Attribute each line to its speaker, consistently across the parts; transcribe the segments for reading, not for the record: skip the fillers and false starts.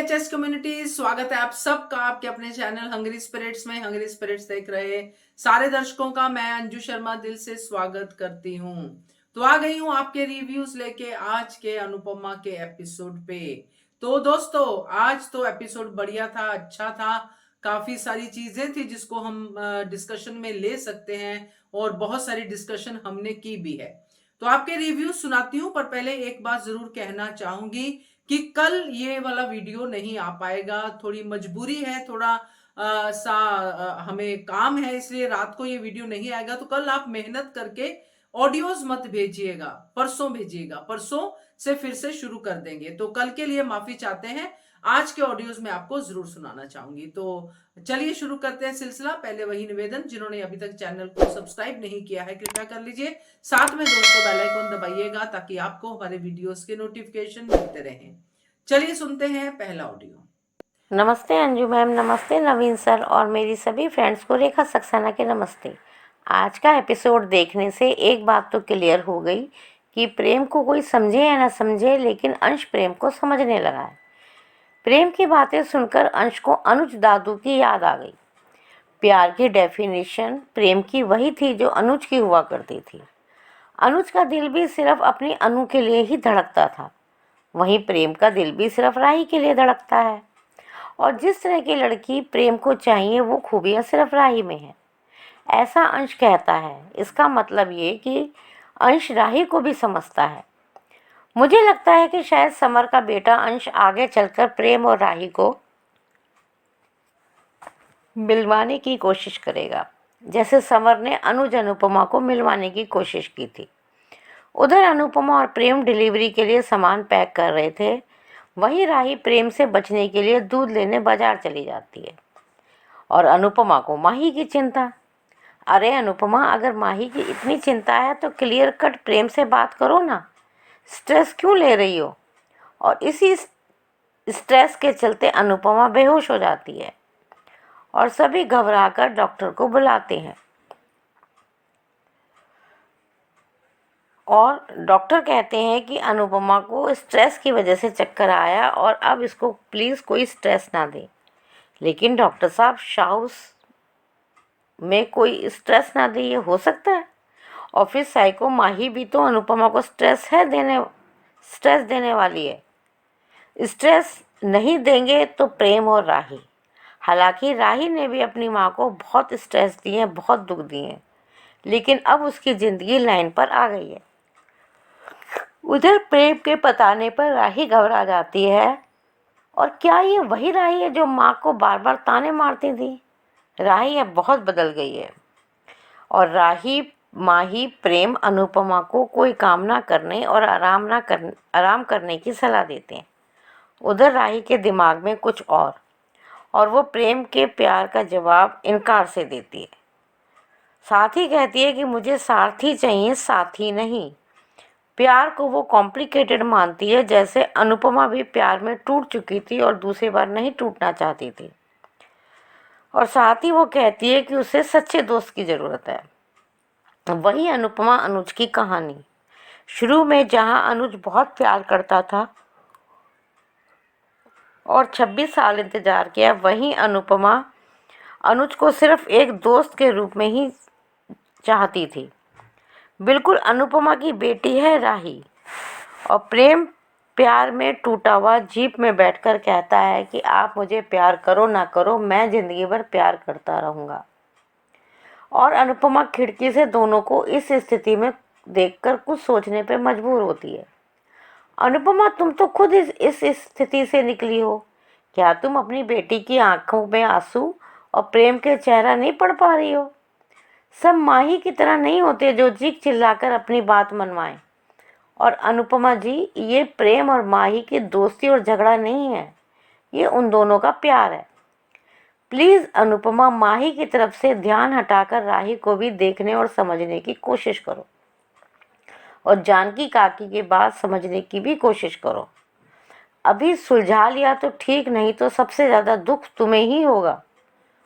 Speaker 1: Chess community, स्वागत है आप सबका आपके अपने चैनल हंगरी स्पिरिट्स में। हंगरी स्पिरिट्स देख रहे सारे दर्शकों का मैं अंजू शर्मा दिल से स्वागत करती हूँ। तो आ गई हूँ आपके रिव्यूज लेके आज के अनुपमा के एपिसोड पे। तो दोस्तों, आज तो एपिसोड बढ़िया था, अच्छा था। काफी सारी चीजें थी जिसको हम डिस्कशन में ले सकते हैं और बहुत सारी डिस्कशन हमने की भी है। तो आपके रिव्यू सुनाती हूँ, पर पहले एक बात जरूर कहना चाहूंगी कि कल ये वाला वीडियो नहीं आ पाएगा। थोड़ी मजबूरी है, थोड़ा हमें काम है, इसलिए रात को ये वीडियो नहीं आएगा। तो कल आप मेहनत करके ऑडियोज मत भेजिएगा, परसों भेजिएगा। परसों से फिर से शुरू कर देंगे, तो कल के लिए माफी चाहते हैं। आज के ऑडियोज में आपको जरूर सुनाना चाहूंगी। तो चलिए शुरू करते हैं सिलसिला। पहले वही निवेदन, जिन्होंने अभी तक चैनल को सब्सक्राइब नहीं किया है कृपया कर लीजिए। साथ में दोस्तों बेल आइकन दबाइएगा ताकि आपको हमारे वीडियोस के नोटिफिकेशन मिलते रहें। चलिए सुनते हैं पहला ऑडियो।
Speaker 2: नमस्ते अंजू मैम, नमस्ते नवीन सर और मेरी सभी फ्रेंड्स को रेखा सक्सेना के नमस्ते। आज का एपिसोड देखने से एक बात तो क्लियर हो गई कि प्रेम को कोई समझे या ना समझे, लेकिन अंश प्रेम को समझने लगा है। प्रेम की बातें सुनकर अंश को अनुज दादू की याद आ गई। प्यार की डेफिनेशन प्रेम की वही थी जो अनुज की हुआ करती थी। अनुज का दिल भी सिर्फ अपनी अनु के लिए ही धड़कता था, वहीं प्रेम का दिल भी सिर्फ राही के लिए धड़कता है। और जिस तरह की लड़की प्रेम को चाहिए वो खूबियाँ सिर्फ राही में है, ऐसा अंश कहता है। इसका मतलब ये कि अंश राही को भी समझता है। मुझे लगता है कि शायद समर का बेटा अंश आगे चलकर प्रेम और राही को मिलवाने की कोशिश करेगा, जैसे समर ने अनुज अनुपमा को मिलवाने की कोशिश की थी। उधर अनुपमा और प्रेम डिलीवरी के लिए सामान पैक कर रहे थे, वहीं राही प्रेम से बचने के लिए दूध लेने बाजार चली जाती है। और अनुपमा को माही की चिंता। अरे अनुपमा, अगर माही की इतनी चिंता है तो क्लियर कट प्रेम से बात करो ना, स्ट्रेस क्यों ले रही हो? और इसी स्ट्रेस के चलते अनुपमा बेहोश हो जाती है और सभी घबराकर डॉक्टर को बुलाते हैं। और डॉक्टर कहते हैं कि अनुपमा को स्ट्रेस की वजह से चक्कर आया और अब इसको प्लीज़ कोई स्ट्रेस ना दे। लेकिन डॉक्टर साहब, शाउस में कोई स्ट्रेस ना दे, ये हो सकता है? और फिर साइको माही भी तो अनुपमा को स्ट्रेस देने वाली है। स्ट्रेस नहीं देंगे तो प्रेम और राही। हालांकि राही ने भी अपनी माँ को बहुत स्ट्रेस दिए हैं, बहुत दुख दिए हैं, लेकिन अब उसकी ज़िंदगी लाइन पर आ गई है। उधर प्रेम के बताने पर राही घबरा जाती है। और क्या ये वही राही है जो माँ को बार बार ताने मारती थी? राही अब बहुत बदल गई है। और राही, माही, प्रेम अनुपमा को कोई काम ना करने और आराम करने की सलाह देते हैं। उधर राही के दिमाग में कुछ और वो प्रेम के प्यार का जवाब इनकार से देती है। साथ ही कहती है कि मुझे साथी चाहिए, साथी नहीं। प्यार को वो कॉम्प्लिकेटेड मानती है, जैसे अनुपमा भी प्यार में टूट चुकी थी और दूसरी बार नहीं टूटना चाहती थी। और साथ ही वो कहती है कि उसे सच्चे दोस्त की ज़रूरत है। वही अनुपमा अनुज की कहानी। शुरू में जहां अनुज बहुत प्यार करता था और 26 साल इंतज़ार किया, वहीं अनुपमा अनुज को सिर्फ एक दोस्त के रूप में ही चाहती थी। बिल्कुल अनुपमा की बेटी है राही। और प्रेम प्यार में टूटा हुआ जीप में बैठकर कहता है कि आप मुझे प्यार करो ना करो, मैं ज़िंदगी भर प्यार करता रहूँगा। और अनुपमा खिड़की से दोनों को इस स्थिति में देखकर कुछ सोचने पर मजबूर होती है। अनुपमा, तुम तो खुद इस स्थिति से निकली हो। क्या तुम अपनी बेटी की आंखों में आंसू और प्रेम के चेहरा नहीं पढ़ पा रही हो? सब माही की तरह नहीं होते जो चीख चिल्लाकर अपनी बात मनवाएं। और अनुपमा जी, ये प्रेम और माही की दोस्ती और झगड़ा नहीं है, ये उन दोनों का प्यार है। प्लीज़ अनुपमा, माही की तरफ से ध्यान हटाकर राही को भी देखने और समझने की कोशिश करो और जानकी काकी की बात समझने की भी कोशिश करो। अभी सुलझा लिया तो ठीक, नहीं तो सबसे ज़्यादा दुख तुम्हें ही होगा।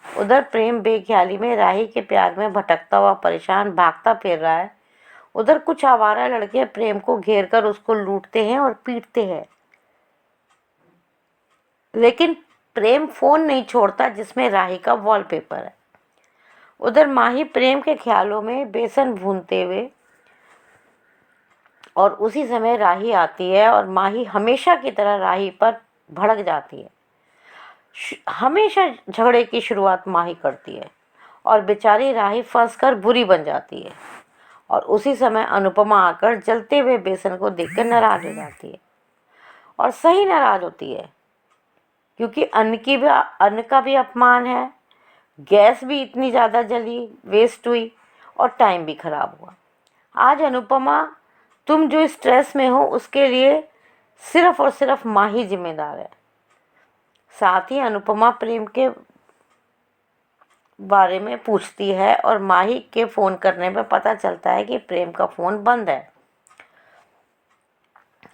Speaker 2: उधर प्रेम बेख्याली में राही के प्यार में भटकता हुआ परेशान भागता फिर रहा है। उधर कुछ आवारा लड़के प्रेम को घेर कर उसको लूटते हैं और पीटते हैं। लेकिन प्रेम फ़ोन नहीं छोड़ता जिसमें राही का वॉलपेपर है। उधर माही प्रेम के ख्यालों में बेसन भूनते हुए, और उसी समय राही आती है और माही हमेशा की तरह राही पर भड़क जाती है। हमेशा झगड़े की शुरुआत माही करती है और बेचारी राही फंसकर बुरी बन जाती है। और उसी समय अनुपमा आकर जलते हुए बेसन को देखकर नाराज हो जाती है, और सही नाराज होती है, क्योंकि अन्न का भी अपमान है, गैस भी इतनी ज़्यादा जली, वेस्ट हुई, और टाइम भी खराब हुआ। आज अनुपमा, तुम जो स्ट्रेस में हो उसके लिए सिर्फ और सिर्फ माही जिम्मेदार है। साथ ही अनुपमा प्रेम के बारे में पूछती है और माही के फ़ोन करने पर पता चलता है कि प्रेम का फ़ोन बंद है।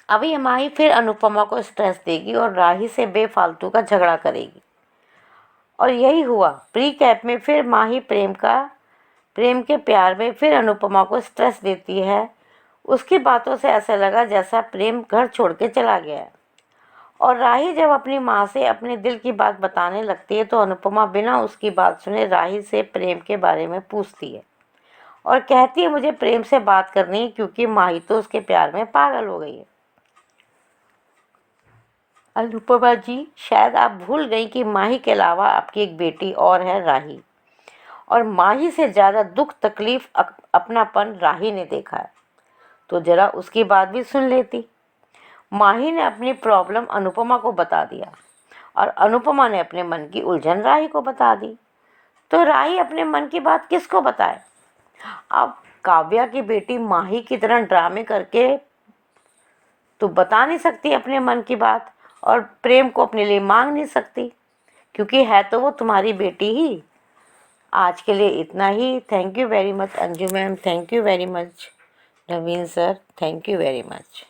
Speaker 2: अभी माही फिर अनुपमा को स्ट्रेस देगी और राही से बेफालतू का झगड़ा करेगी। और यही हुआ। प्री कैप में फिर माही प्रेम के प्यार में फिर अनुपमा को स्ट्रेस देती है। उसकी बातों से ऐसा लगा जैसा प्रेम घर छोड़ के चला गया है। और राही जब अपनी माँ से अपने दिल की बात बताने लगती है तो अनुपमा बिना उसकी बात सुने राही से प्रेम के बारे में पूछती है और कहती है मुझे प्रेम से बात करनी है, क्योंकि माही तो उसके प्यार में पागल हो गई है। अनुपमा जी, शायद आप भूल गई कि माही के अलावा आपकी एक बेटी और है, राही। और माही से ज़्यादा दुख तकलीफ अपनापन राही ने देखा है, तो ज़रा उसकी बात भी सुन लेती। माही ने अपनी प्रॉब्लम अनुपमा को बता दिया और अनुपमा ने अपने मन की उलझन राही को बता दी। तो राही अपने मन की बात किसको बताए? अब काव्या की बेटी माही की तरह ड्रामे करके तो बता नहीं सकती अपने मन की बात, और प्रेम को अपने लिए मांग नहीं सकती, क्योंकि है तो वो तुम्हारी बेटी ही। आज के लिए इतना ही। Thank you very much Anju ma'am, thank you very much Naveen sir, thank you very much.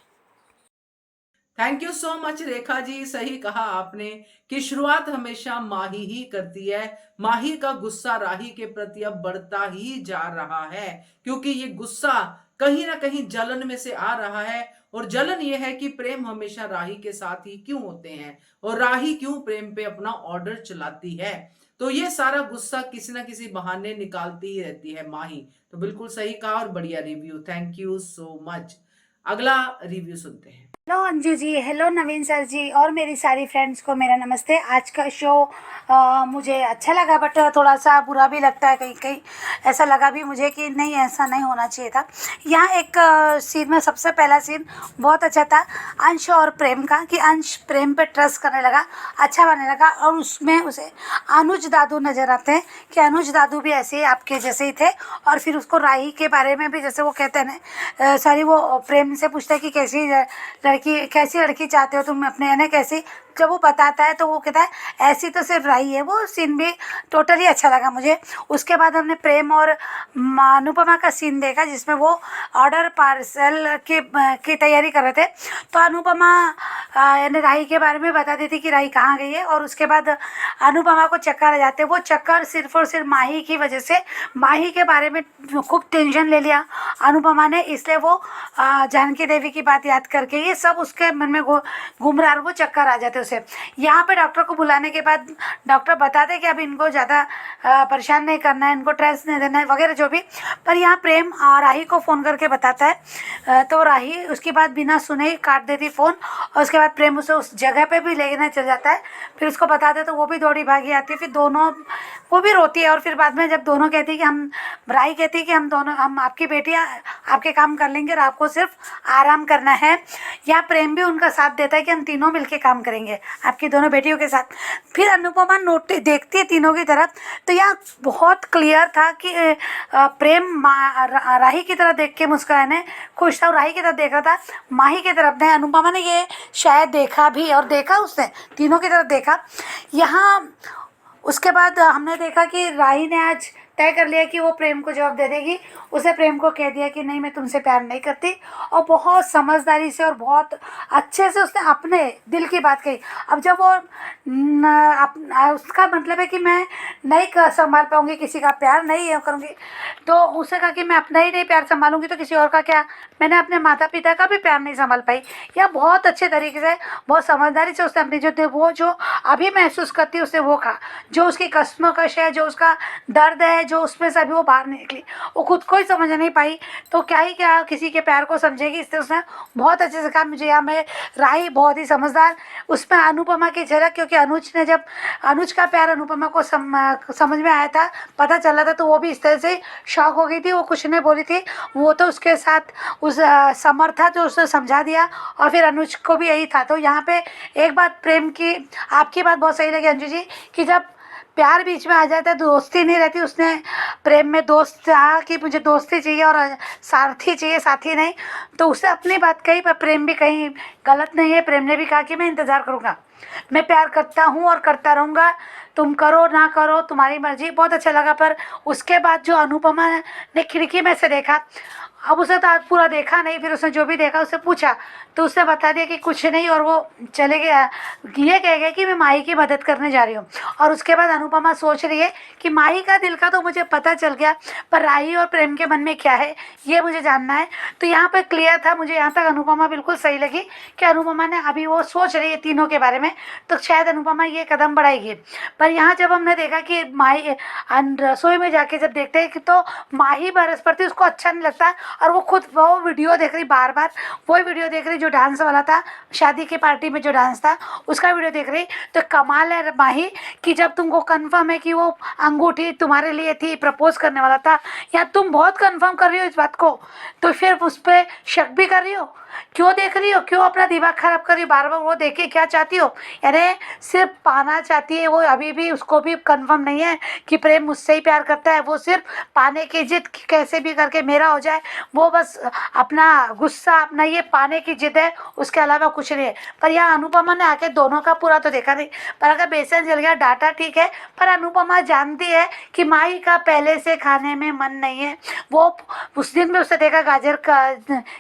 Speaker 1: Thank you so much Rekha ji. सही कहा आपने कि शुरुआत हमेशा माही ही करती है। माही का गुस्सा राही के प्रति अब बढ़ता ही जा रहा है, क्योंकि ये गुस्सा कहीं ना कहीं जलन में से आ रहा है। और जलन ये है कि प्रेम हमेशा राही के साथ ही क्यों होते हैं और राही क्यों प्रेम पे अपना ऑर्डर चलाती है। तो ये सारा गुस्सा किसी ना किसी बहाने निकालती ही रहती है माही। तो बिल्कुल सही कहा और बढ़िया review, thank you so much. अगला रिव्यू सुनते हैं।
Speaker 3: हेलो अंजू जी, हेलो नवीन सर जी, और मेरी सारी फ्रेंड्स को मेरा नमस्ते। आज का शो मुझे अच्छा लगा, बट थोड़ा सा बुरा भी लगता है। कहीं कहीं ऐसा लगा भी मुझे कि नहीं, ऐसा नहीं होना चाहिए था। यहाँ एक सीन में सबसे पहला सीन बहुत अच्छा था अंश और प्रेम का, कि अंश प्रेम पे ट्रस्ट करने लगा, अच्छा बनने लगा, और उसमें उसे अनुज दादू नज़र आते हैं कि अनुज दादू भी ऐसे ही आपके जैसे ही थे। और फिर उसको राही के बारे में भी, जैसे वो कहते हैं ना, सॉरी, वो प्रेम से पूछता है कि कैसी लड़की चाहते हो तुम अपने, है ना, कैसी। जब वो बताता है तो वो कहता है ऐसी तो सिर्फ राही है। वो सीन भी टोटली अच्छा लगा मुझे। उसके बाद हमने प्रेम और अनुपमा का सीन देखा, जिसमें वो ऑर्डर पार्सल की तैयारी कर रहे थे। तो अनुपमा यानी राही के बारे में बता देती कि राही कहाँ गई है, और उसके बाद अनुपमा को चक्कर आ जाते। वो चक्कर सिर्फ और सिर्फ माही की वजह से, माही के बारे में खूब टेंशन ले लिया अनुपमा ने, इसलिए वो जानकी देवी की बात याद करके ये सब उसके मन में घूम रहा, और वो चक्कर आ जाते उसे। यहाँ पे डॉक्टर को बुलाने के बाद डॉक्टर बताते कि अब इनको ज़्यादा परेशान नहीं करना है, इनको स्ट्रेस नहीं देना है वगैरह जो भी। पर यहाँ प्रेम राही को फ़ोन करके बताता है, तो राही उसकी बात बिना सुने ही काट देती फ़ोन। और उसके बाद प्रेम उसे उस जगह पे भी लेने चल जाता है। फिर उसको बताते तो वो भी दौड़ी भागी आती है। फिर दोनों, वो भी रोती है, और फिर बाद में जब दोनों कहती है कि राही कहती है कि हम आपकी बेटियाँ आपके काम कर लेंगे और आपको सिर्फ आराम करना है। यहाँ प्रेम भी उनका साथ देता है कि हम तीनों मिलके काम करेंगे आपकी दोनों बेटियों के साथ। फिर अनुपमा देखती है तीनों की तरफ, तो यहाँ बहुत क्लियर था कि प्रेम राही की तरफ देख के मुस्कुराने खुश था, और राही की तरफ देख रहा था, माही की तरफ नहीं। अनुपमा ने ये शायद देखा भी, और देखा उसने तीनों की तरफ देखा। यहाँ उसके बाद हमने देखा कि राही ने आज तय कर लिया कि वो प्रेम को जवाब दे देगी। उसे प्रेम को कह दिया कि नहीं, मैं तुमसे प्यार नहीं करती, और बहुत समझदारी से और बहुत अच्छे से उसने अपने दिल की बात कही। अब जब वो उसका मतलब है कि मैं नहीं संभाल पाऊंगी किसी का प्यार, नहीं ये करूँगी, तो उसे कहा कि मैं अपना ही नहीं प्यार संभालूंगी तो किसी और का क्या। मैंने अपने माता पिता का भी प्यार नहीं संभाल पाई। या बहुत अच्छे तरीके से, बहुत समझदारी से उसने अपनी वो जो अभी महसूस करती है उसने वो कहा, जो उसकी कश्मकश है, जो उसका दर्द है, जो उसमें से अभी वो बाहर नहीं निकली, वो खुद को ही समझ नहीं पाई, तो क्या ही क्या किसी के प्यार को समझेगी। इसलिए उसने बहुत अच्छे से कहा। मुझे यहाँ में राही बहुत ही समझदार, उसमें अनुपमा की झलक, क्योंकि अनुज ने जब अनुज का प्यार अनुपमा को समझ में आया था, पता चला था, तो वो भी इस तरह से शॉक हो गई थी। वो कुछ नहीं बोली थी, वो तो उसके साथ उस समर था जो उसने समझा दिया, और फिर अनुज को भी यही था। तो यहाँ पे एक बात प्रेम की, आपकी बात बहुत सही लगी अंजू जी, कि जब प्यार बीच में आ जाता है दोस्ती नहीं रहती। उसने प्रेम में दोस्त चाहा कि मुझे दोस्ती चाहिए और सारथी चाहिए, साथी नहीं, तो उसने अपनी बात कही, पर प्रेम भी कहीं गलत नहीं है। प्रेम ने भी कहा कि मैं इंतज़ार करूँगा, मैं प्यार करता हूँ और करता रहूँगा, तुम करो ना करो तुम्हारी मर्जी। बहुत अच्छा लगा। पर उसके बाद जो अनुपमा ने खिड़की में से देखा, अब उसे तो आज पूरा देखा नहीं, फिर उसने जो भी देखा उससे पूछा, तो उसने बता दिया कि कुछ नहीं, और वो चले गया। ये कह गया कि मैं माही की मदद करने जा रही हूँ। और उसके बाद अनुपमा सोच रही है कि माही का दिल का तो मुझे पता चल गया, पर राही और प्रेम के मन में क्या है ये मुझे जानना है। तो यहाँ पर क्लियर था मुझे, यहाँ तक अनुपमा बिल्कुल सही लगी कि अनुपमा ने अभी वो सोच रही है तीनों के बारे में, तो शायद अनुपमा ये कदम बढ़ाएगी। पर यहाँ जब हमने देखा कि माही रसोई में जाके जब देखते हैं कि तो माही बरस पड़ती, उसको अच्छा नहीं लगता, और वो खुद वो वीडियो देख रही, बार बार वही वीडियो देख रही जो डांस वाला था, शादी की पार्टी में जो डांस था उसका वीडियो देख रही। तो कमाल है माही कि जब तुमको कंफर्म है कि वो अंगूठी तुम्हारे लिए थी, प्रपोज करने वाला था, या तुम बहुत कंफर्म कर रही हो इस बात को, तो फिर उस पर शक भी कर रही हो। क्यों देख रही हो, क्यों अपना दिमाग खराब कर रही हो बार बार? वो देखे क्या चाहती हो? यानी सिर्फ पाना चाहती है वो, अभी भी उसको भी कंफर्म नहीं है कि प्रेम मुझसे ही प्यार करता है। वो सिर्फ पाने की जिद, कैसे भी करके मेरा हो जाए, वो बस अपना गुस्सा, अपना ये पाने की जिद है, उसके अलावा कुछ नहीं है। पर यहाँ अनुपमा ने आके दोनों का पूरा तो देखा नहीं, पर अगर बेसन जल गया डाटा ठीक है, पर अनुपमा जानती है कि माही का पहले से खाने में मन नहीं है। वो उस दिन भी उसने देखा गाजर का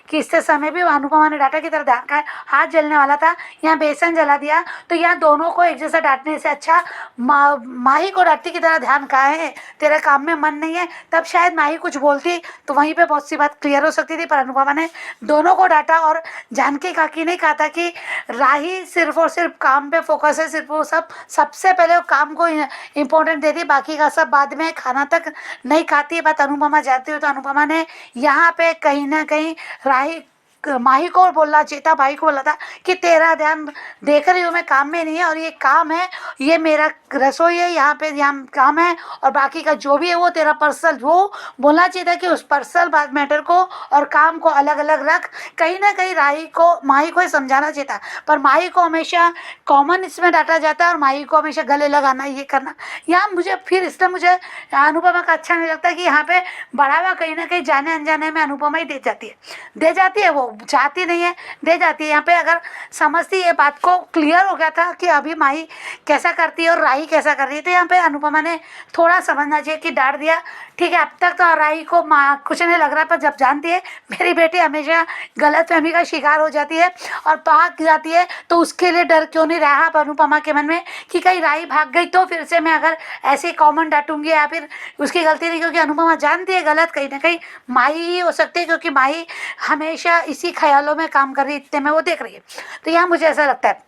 Speaker 3: कि इससे समय भी अनुपमा ने डांटा की तरह ध्यान का हाथ जलने वाला था, यहाँ बेसन जला दिया। तो यहाँ दोनों को एक जैसा डांटने से अच्छा माही को डांटती की तरह ध्यान कहा है, तेरे काम में मन नहीं है, तब शायद माही कुछ बोलती तो वहीं पे बहुत सी बात क्लियर हो सकती थी। पर अनुपमा ने दोनों को डांटा, और जानकी काकी ने कहा था कि राही सिर्फ और सिर्फ काम पे फोकस है, सिर्फ वो सबसे पहले वो काम को इम्पोर्टेंट देती, बाकी का सब बाद में, खाना तक नहीं खाती। बात अनुपमा जानती हो। तो अनुपमा ने यहाँ पे कहीं ना कहीं राही माही को बोलना चाहिए था, भाई को बोला था कि तेरा ध्यान देख रही हूँ मैं, काम में नहीं है, और ये काम है, ये मेरा रसोई है, यहाँ पे यहाँ काम है, और बाकी का जो भी है वो तेरा पर्सनल। वो बोलना चाहिए था कि उस पर्सनल बात मैटर को और काम को अलग अलग रख। कहीं ना कहीं राही को, माही को ही समझाना चाहिए था, पर माही को हमेशा कॉमन इसमें डांटा जाता है, और माही को हमेशा गले लगाना, ये करना। यहाँ मुझे फिर इसलिए मुझे अनुपमा का अच्छा नहीं लगता कि यहाँ पे बढ़ावा कहीं ना कहीं जाने अनजाने में अनुपमा ही दे जाती है, वो चाहती नहीं है, दे जाती है। यहाँ पे अगर समझती ये बात को, क्लियर हो गया था कि अभी माही कैसा करती है और राही कैसा कर रही है, तो यहाँ पे अनुपमा ने थोड़ा समझना चाहिए कि डांट दिया ठीक है। अब तक तो राही को कुछ नहीं लग रहा, पर जब जानती है मेरी बेटी हमेशा गलतफहमी का शिकार हो जाती है और भाग जाती है, तो उसके लिए डर क्यों नहीं रहा अनुपमा के मन में कि कहीं राही भाग गई तो फिर से मैं अगर ऐसे कॉमन डांटूंगी या फिर उसकी गलती नहीं, क्योंकि अनुपमा जानती है गलत कहीं ना कहीं माही ही हो सकती है, क्योंकि माही हमेशा इसी ख्यालों में काम कर रही है, इतने में वो देख रही है। तो यहाँ मुझे ऐसा लगता है।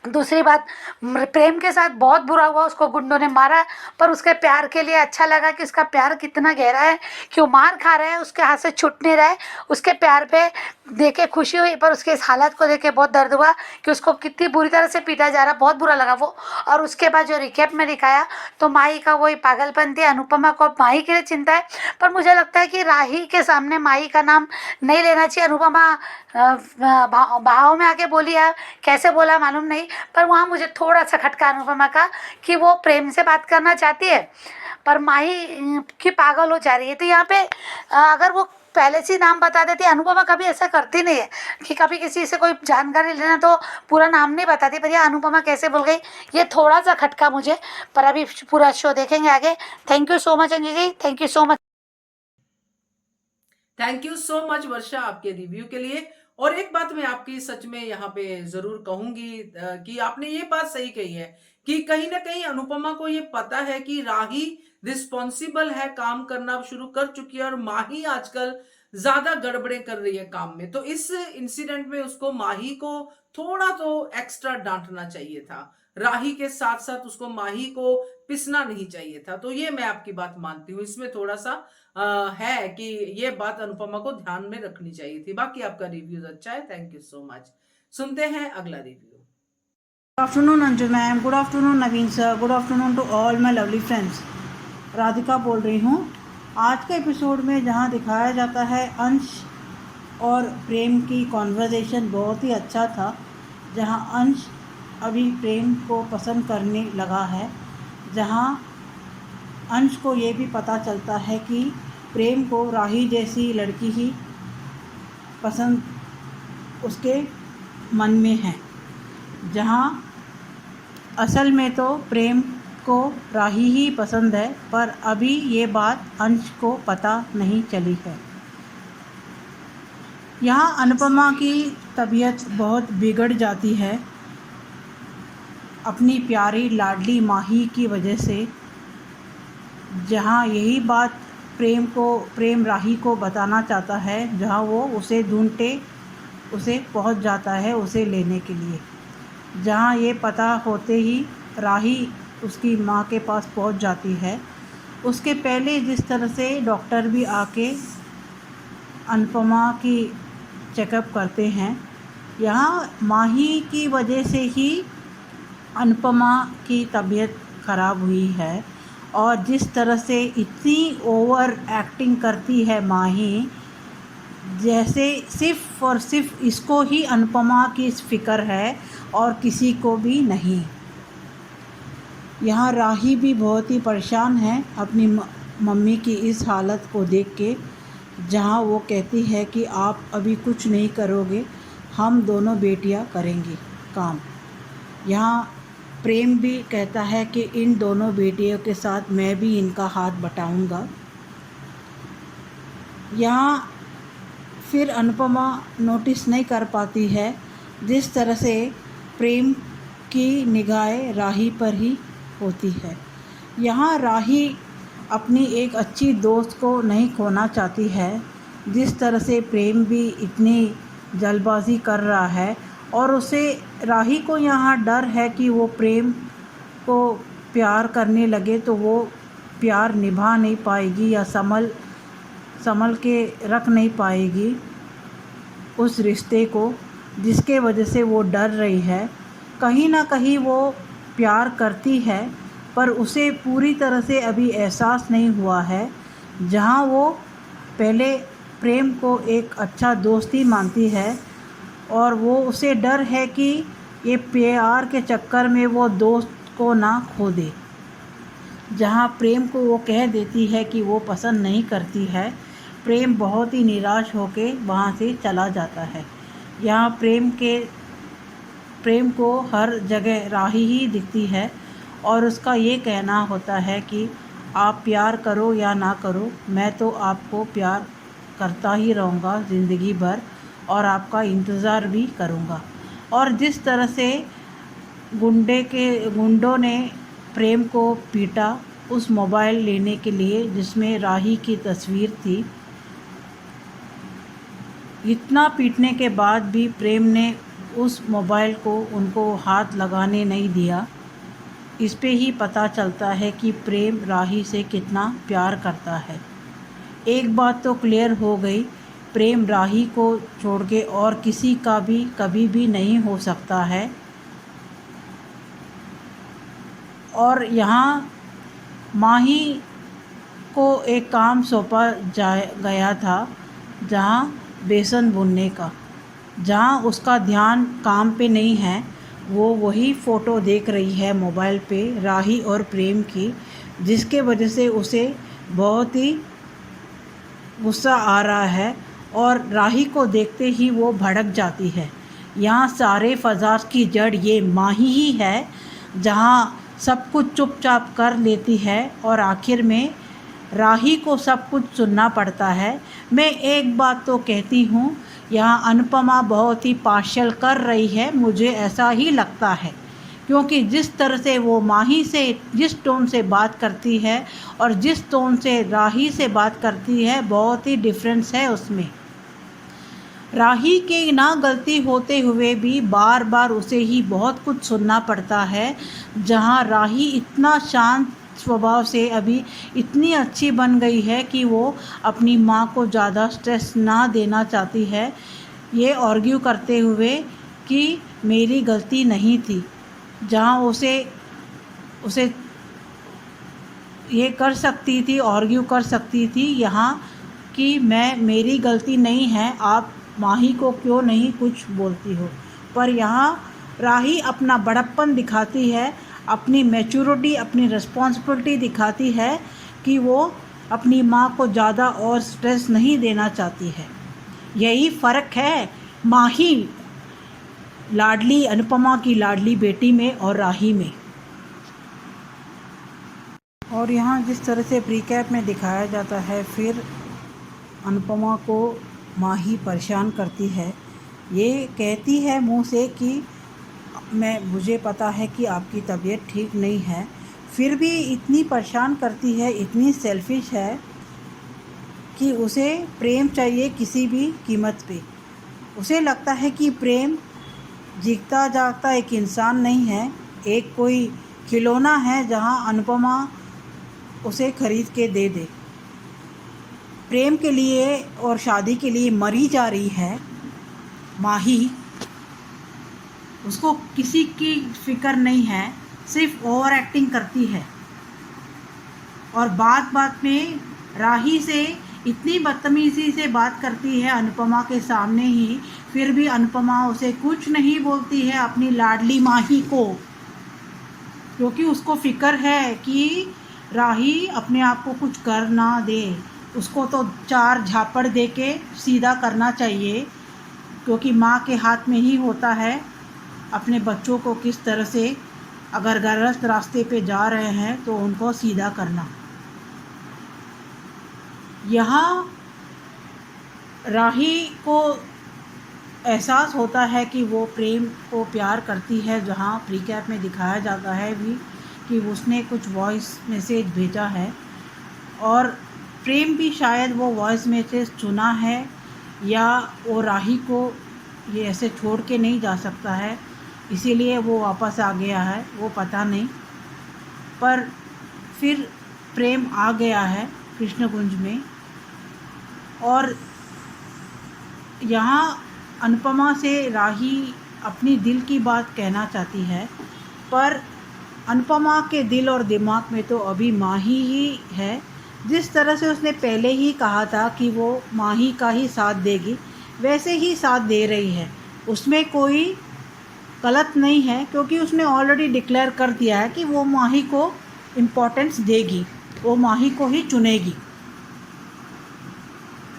Speaker 3: दूसरी बात, प्रेम के साथ बहुत बुरा हुआ, उसको गुंडों ने मारा, पर उसके प्यार के लिए अच्छा लगा कि उसका प्यार कितना गहरा है, कि वो मार खा रहा है, उसके हाथ से छूट नहीं रहा है। उसके प्यार पे देखे खुशी हुई, पर उसके इस हालत को देख के बहुत दर्द हुआ कि उसको कितनी बुरी तरह से पीटा जा रहा, बहुत बुरा लगा वो। और उसके बाद जो रिकेप में दिखाया तो माही का वही पागलपन थी। अनुपमा को माही के लिए चिंता है, पर मुझे लगता है कि राही के सामने माही का नाम नहीं लेना चाहिए। अनुपमा भाव में आके बोली है, कैसे बोला मालूम नहीं, पर वहाँ मुझे थोड़ा सा खटका अनुपमा का कि वो प्रेम से बात करना चाहती है पर माही की पागल हो जा रही है। तो यहाँ पे अगर वो पहले से नाम बता देती, अनुपमा कभी ऐसा करती नहीं है, कि कभी किसी से कोई जानकारी लेना तो पूरा नाम नहीं बताती, पर ये अनुपमा कैसे बोल गई, ये थोड़ा सा खटका मुझे। पर अभी पूरा शो देखेंगे आगे। Thank you so much Anju ji, thank you so much.
Speaker 1: Thank you so much Varsha आपके रिव्यू के लिए। और एक बात मैं आपकी सच में यहाँ पे जरूर कहूंगी कि आपने ये बात सही कही है कि कहीं ना कहीं अनुपमा को ये पता है कि राही रिस्पॉन्सिबल है, काम करना शुरू कर चुकी है, और माही आजकल ज्यादा गड़बड़े कर रही है काम में। तो इस इंसिडेंट में उसको माही को थोड़ा तो एक्स्ट्रा डांटना चाहिए था, राही के साथ साथ उसको माही को पिसना नहीं चाहिए था। तो ये मैं आपकी बात मानती हूँ, इसमें थोड़ा सा है कि ये बात अनुपमा को ध्यान में रखनी चाहिए थी। बाकी आपका रिव्यूज अच्छा है, थैंक यू सो मच। सुनते हैं अगला review.
Speaker 4: Good afternoon Anju ma'am, good afternoon Naveen sir, good afternoon to all my lovely friends. Radhika बोल रही हूँ। आज के एपिसोड में जहाँ दिखाया जाता है अंश और प्रेम की कॉन्वर्जेसन बहुत ही अच्छा था, जहाँ अंश अभी प्रेम को पसंद करने लगा है, जहाँ अंश को ये भी पता चलता है कि प्रेम को राही जैसी लड़की ही पसंद उसके मन में है, जहाँ असल में तो प्रेम को राही ही पसंद है, पर अभी ये बात अंश को पता नहीं चली है। यहाँ अनुपमा की तबीयत बहुत बिगड़ जाती है अपनी प्यारी लाडली माही की वजह से, जहाँ यही बात प्रेम राही को बताना चाहता है, जहाँ वो उसे ढूंढते उसे पहुँच जाता है उसे लेने के लिए। जहाँ ये पता होते ही राही उसकी माँ के पास पहुँच जाती है। उसके पहले जिस तरह से डॉक्टर भी आके अनुपमा की चेकअप करते हैं, यहाँ माही की वजह से ही अनुपमा की तबीयत ख़राब हुई है। और जिस तरह से इतनी ओवर एक्टिंग करती है माही, जैसे सिर्फ़ और सिर्फ इसको ही अनुपमा की फ़िक्र है और किसी को भी नहीं। यहाँ राही भी बहुत ही परेशान है अपनी मम्मी की इस हालत को देख के, जहाँ वो कहती है कि आप अभी कुछ नहीं करोगे, हम दोनों बेटियाँ करेंगी काम। यहाँ प्रेम भी कहता है कि इन दोनों बेटियों के साथ मैं भी इनका हाथ बटाऊंगा। यहाँ फिर अनुपमा नोटिस नहीं कर पाती है जिस तरह से प्रेम की निगाहें राही पर ही होती है। यहाँ राही अपनी एक अच्छी दोस्त को नहीं खोना चाहती है, जिस तरह से प्रेम भी इतनी जल्दबाजी कर रहा है, और उसे राही को यहाँ डर है कि वो प्रेम को प्यार करने लगे तो वो प्यार निभा नहीं पाएगी या संभल के रख नहीं पाएगी उस रिश्ते को, जिसके वजह से वो डर रही है। कहीं ना कहीं वो प्यार करती है, पर उसे पूरी तरह से अभी एहसास नहीं हुआ है। जहाँ वो पहले प्रेम को एक अच्छा दोस्त ही मानती है, और वो उसे डर है कि ये प्यार के चक्कर में वो दोस्त को ना खो दे। जहाँ प्रेम को वो कह देती है कि वो पसंद नहीं करती है, प्रेम बहुत ही निराश होके वहाँ से चला जाता है। यहाँ प्रेम को हर जगह राही ही दिखती है, और उसका ये कहना होता है कि आप प्यार करो या ना करो, मैं तो आपको प्यार करता ही रहूँगा ज़िंदगी भर, और आपका इंतज़ार भी करूँगा। और जिस तरह से गुंडों ने प्रेम को पीटा उस मोबाइल लेने के लिए जिसमें राही की तस्वीर थी, इतना पीटने के बाद भी प्रेम ने उस मोबाइल को उनको हाथ लगाने नहीं दिया। इस पे ही पता चलता है कि प्रेम राही से कितना प्यार करता है। एक बात तो क्लियर हो गई, प्रेम राही को छोड़ के और किसी का भी कभी भी नहीं हो सकता है। और यहाँ माही को एक काम सौंपा गया था, जहाँ बेसन बुनने का, जहाँ उसका ध्यान काम पे नहीं है, वो वही फ़ोटो देख रही है मोबाइल पे राही और प्रेम की, जिसके वजह से उसे बहुत ही गुस्सा आ रहा है। और राही को देखते ही वो भड़क जाती है। यहाँ सारे फसाद की जड़ ये माही ही है, जहाँ सब कुछ चुपचाप कर लेती है और आखिर में राही को सब कुछ सुनना पड़ता है। मैं एक बात तो कहती हूँ, यहाँ अनुपमा बहुत ही पार्शियल कर रही है, मुझे ऐसा ही लगता है, क्योंकि जिस तरह से वो माही से जिस टोन से बात करती है और जिस टोन से राही से बात करती है, बहुत ही डिफरेंस है उसमें। राही के ना गलती होते हुए भी बार बार उसे ही बहुत कुछ सुनना पड़ता है, जहाँ राही इतना शांत स्वभाव से अभी इतनी अच्छी बन गई है कि वो अपनी माँ को ज़्यादा स्ट्रेस ना देना चाहती है, ये आर्ग्यू करते हुए कि मेरी गलती नहीं थी। जहाँ उसे ये कर सकती थी, आर्ग्यू कर सकती थी यहाँ कि मेरी गलती नहीं है, आप माही को क्यों नहीं कुछ बोलती हो। पर यहाँ राही अपना बड़प्पन दिखाती है, अपनी मैच्योरिटी, अपनी रिस्पॉन्सिबिलिटी दिखाती है कि वो अपनी माँ को ज़्यादा और स्ट्रेस नहीं देना चाहती है। यही फ़र्क है माही लाडली, अनुपमा की लाडली बेटी में और राही में। और यहाँ जिस तरह से प्रीकैप में दिखाया जाता है, फिर अनुपमा को माही परेशान करती है। ये कहती है मुंह से कि मुझे पता है कि आपकी तबीयत ठीक नहीं है, फिर भी इतनी परेशान करती है, इतनी सेल्फिश है कि उसे प्रेम चाहिए किसी भी कीमत पे। उसे लगता है कि प्रेम जीता जागता एक इंसान नहीं है, एक कोई खिलौना है जहाँ अनुपमा उसे खरीद के दे दे। प्रेम के लिए और शादी के लिए मरी जा रही है माही, उसको किसी की फिक्र नहीं है, सिर्फ ओवर एक्टिंग करती है। और बात बात में राही से इतनी बदतमीज़ी से बात करती है अनुपमा के सामने ही, फिर भी अनुपमा उसे कुछ नहीं बोलती है अपनी लाडली माही को, क्योंकि उसको फिक्र है कि राही अपने आप को कुछ कर ना दे। उसको तो 4 झापड़ दे के सीधा करना चाहिए, क्योंकि माँ के हाथ में ही होता है अपने बच्चों को किस तरह से, अगर गलत रास्ते पे जा रहे हैं तो उनको सीधा करना। यहाँ राही को एहसास होता है कि वो प्रेम को प्यार करती है, जहाँ प्रीकैप में दिखाया जाता है भी कि उसने कुछ वॉइस मैसेज भेजा है, और प्रेम भी शायद वो वॉइस मैसेज सुना है, या वो राही को ये ऐसे छोड़ के नहीं जा सकता है, इसीलिए वो वापस आ गया है, वो पता नहीं। पर फिर प्रेम आ गया है कृष्णकुंज में। और यहाँ अनुपमा से राही अपनी दिल की बात कहना चाहती है, पर अनुपमा के दिल और दिमाग में तो अभी माही ही है। जिस तरह से उसने पहले ही कहा था कि वो माही का ही साथ देगी, वैसे ही साथ दे रही है। उसमें कोई गलत नहीं है, क्योंकि उसने ऑलरेडी डिक्लेयर कर दिया है कि वो माही को इम्पोर्टेंस देगी, वो माही को ही चुनेगी।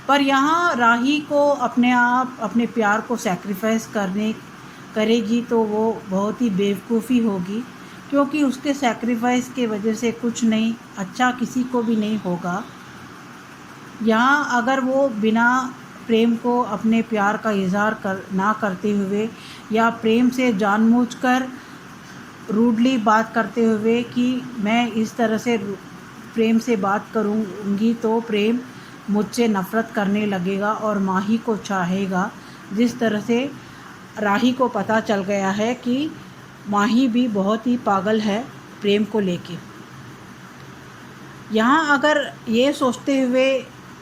Speaker 4: पर यहाँ राही को अपने प्यार को सैक्रिफाइस करेगी तो वो बहुत ही बेवकूफ़ी होगी, क्योंकि उसके सैक्रिफाइस के वजह से कुछ नहीं अच्छा किसी को भी नहीं होगा। यहाँ अगर वो बिना प्रेम को अपने प्यार का इजहार ना करते हुए, या प्रेम से जानबूझकर रूडली बात करते हुए कि मैं इस तरह से प्रेम से बात करूँगी तो प्रेम मुझसे नफ़रत करने लगेगा और माही को चाहेगा, जिस तरह से राही को पता चल गया है कि माही भी बहुत ही पागल है प्रेम को लेके। यहाँ अगर ये सोचते हुए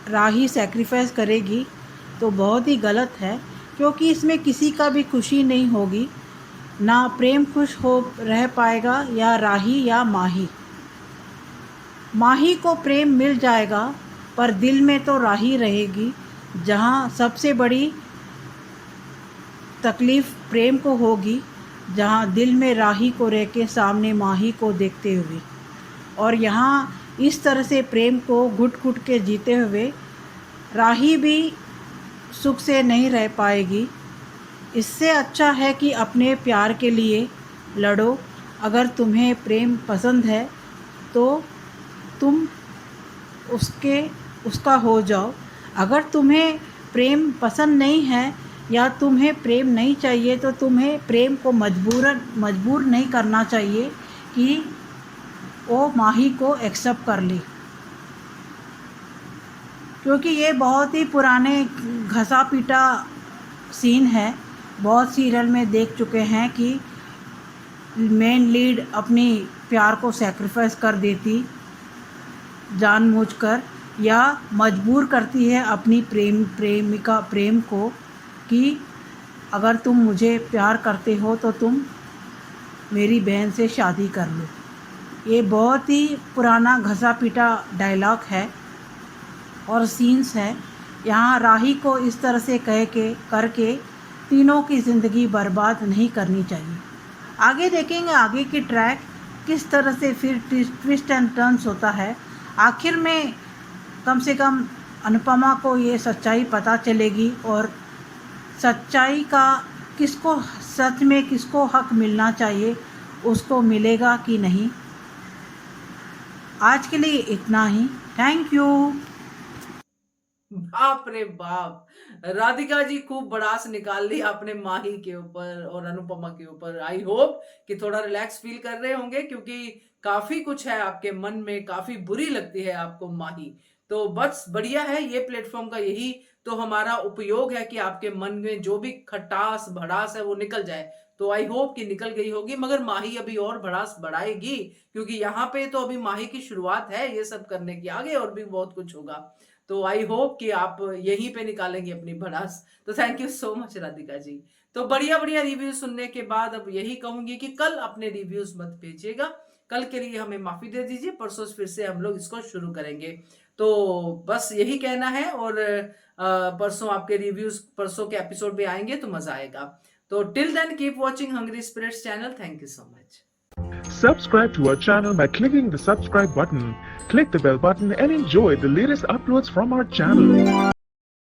Speaker 4: राही सैक्रिफाइस करेगी तो बहुत ही गलत है, क्योंकि इसमें किसी का भी खुशी नहीं होगी, ना प्रेम खुश हो रह पाएगा, या राही या माही। माही को प्रेम मिल जाएगा, पर दिल में तो राही रहेगी। जहाँ सबसे बड़ी तकलीफ़ प्रेम को होगी, जहाँ दिल में राही को रह के सामने माही को देखते हुए। और यहाँ इस तरह से प्रेम को घुट घुट के जीते हुए राही भी सुख से नहीं रह पाएगी। इससे अच्छा है कि अपने प्यार के लिए लड़ो। अगर तुम्हें प्रेम पसंद है तो तुम उसका हो जाओ। अगर तुम्हें प्रेम पसंद नहीं है या तुम्हें प्रेम नहीं चाहिए तो तुम्हें प्रेम को मजबूर नहीं करना चाहिए कि वो माही को एक्सेप्ट कर ले, क्योंकि ये बहुत ही पुराने घसा पीटा सीन है। बहुत सीरियल में देख चुके हैं कि मेन लीड अपनी प्यार को सैक्रिफाइस कर देती जानबूझकर, या मजबूर करती है अपनी प्रेम को कि अगर तुम मुझे प्यार करते हो तो तुम मेरी बहन से शादी कर लो। ये बहुत ही पुराना घसा पीटा डायलॉग है और सीन्स है। यहाँ राही को इस तरह से करके तीनों की ज़िंदगी बर्बाद नहीं करनी चाहिए। आगे देखेंगे आगे की ट्रैक किस तरह से फिर ट्विस्ट एंड टर्न्स होता है। आखिर में कम से कम अनुपमा को ये सच्चाई पता चलेगी और सच्चाई का सच में किसको हक मिलना चाहिए उसको मिलेगा कि नहीं। आज के लिए इतना ही। Thank you.
Speaker 1: बाप रे बाप, राधिका जी खूब बड़ास निकाल ली आपने माही के ऊपर और अनुपमा के ऊपर। आई होप कि थोड़ा रिलैक्स फील कर रहे होंगे, क्योंकि काफी कुछ है आपके मन में, काफी बुरी लगती है आपको माही। तो बस बढ़िया है, ये प्लेटफॉर्म का यही तो हमारा उपयोग है कि आपके मन में जो भी खटास भड़ास है वो निकल जाए। तो आई होप कि निकल गई होगी, मगर माही अभी और भड़ास बढ़ाएगी, क्योंकि यहाँ पे तो अभी माही की शुरुआत है ये सब करने की, आगे और भी बहुत कुछ होगा। तो आई होप कि आप यहीं पे निकालेंगे अपनी भड़ास। तो thank you so much Radhika ji. तो बढ़िया बढ़िया रिव्यू सुनने के बाद अब यही कहूंगी कि कल अपने रिव्यूज मत भेजिएगा, कल के लिए हमें माफी दे दीजिए, परसों फिर से हम लोग इसको शुरू करेंगे। तो बस यही कहना है, और परसों आपके रिव्यूज परसों के एपिसोड में आएंगे तो मजा आएगा। तो till then keep watching Hungry Spirits channel. Thank you so much.
Speaker 5: Subscribe to our channel by clicking the subscribe button. Click the bell button and enjoy the latest uploads from our channel.